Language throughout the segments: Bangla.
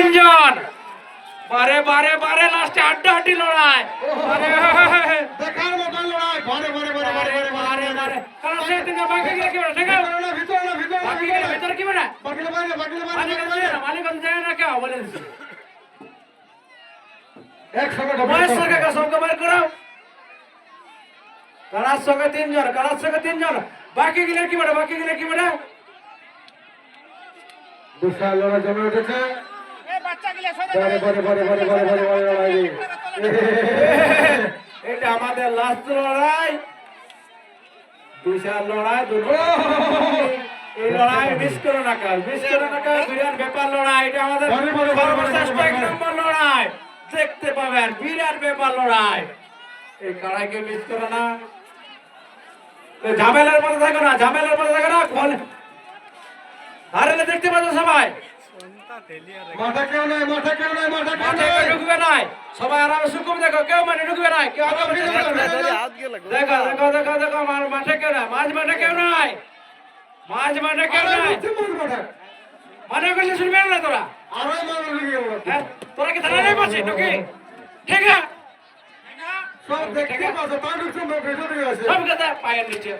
তিনজন বারে বারে বারে লাস্টে আড্ডাআড্ডি লড়াই দেখার মতো লড়াই বারে বারে বারে বারে বারে বারে বারে কারণ সেই তিনজন বাকি গেলে কি বলে ঠিক আছে বাকি গেলে ভিতরে কি বলে মালিক যায় না কেউ বলে দিচ্ছে বয়স সঙ্গে সঙ্গে বের করো কারার সঙ্গে তিনজন বাকি গেলে কি বলে বিশাল লড়াই জমে উঠেছে বারে বারে বারে বারে বারে বারে বারে লড়াই এটা আমাদের লাস্ট লড়াই বিশাল লড়াই এই লড়াই মিস করো না কাল বিরাট ব্যাপার লড়াই এটা আমাদের সর্বশ্রেষ্ঠ এক নম্বর লড়াই দেখতে পাবেন বিরাট ব্যাপার লড়াই এই লড়াইকে মিস করো না ঝামেলার মধ্যে থাকো না আরে দেখতে পাচ্ছ সবাই মাথা কেউ নাই ঢুকবে নাই সবাই আরামে সুকুম দেখো কেউ মানে ঢুকবে নাই কেউ আগে দেখো মাঠে কেউ নাই মাঝ মাঠে কেউ নাই মানে করলে শুনবে না তোরা তোরা কি থানা নেই পাচ্ছিস নাকি ঠিক আছে সব দেখতে পাচ্ছ সব কথা পায়ের নিচে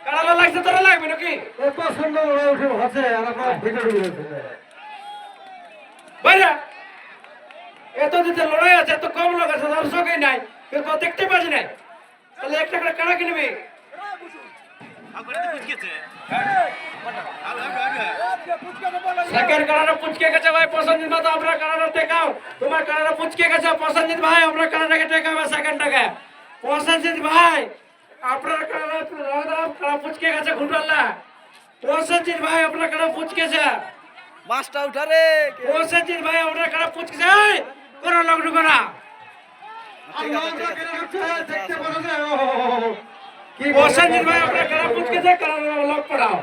কারালা লাগছে তোরা লাগবে নাকি এত সুন্দর লড়াই উঠে হচ্ছে আর আপনার ভিতরে ঢুকে বাইরে এত দিতে লড়াই আছে এত কম লোক আছে দর্শকই নাই কেউ দেখতে পাচ্ছি নাই তাহলে একটা করে কারা কিনবি সেকেন্ড কারাটা পুচকে গেছে ভাই পছন্দিত মতো আমরা কারাটা টেকাও তোমার কারাটা পুচকে গেছে পছন্দিত ভাই আমরা কারাটাকে টেকাবে সেকেন্ডটাকে পছন্দিত ভাই আপনার কারা পুচকে গেছে ঘুরপাল্লা পছন্দিত ভাই আপনার কারা পুচকেছে মাছটা উঠা রে পছন্দিত ভাই আপনার কারা পুচকেছে এই কোন লোক ঢুকো না দেখতে পাচ্ছ পছন্দিত ভাই আপনার কারা পুচকেছে কারা লোক পড়াও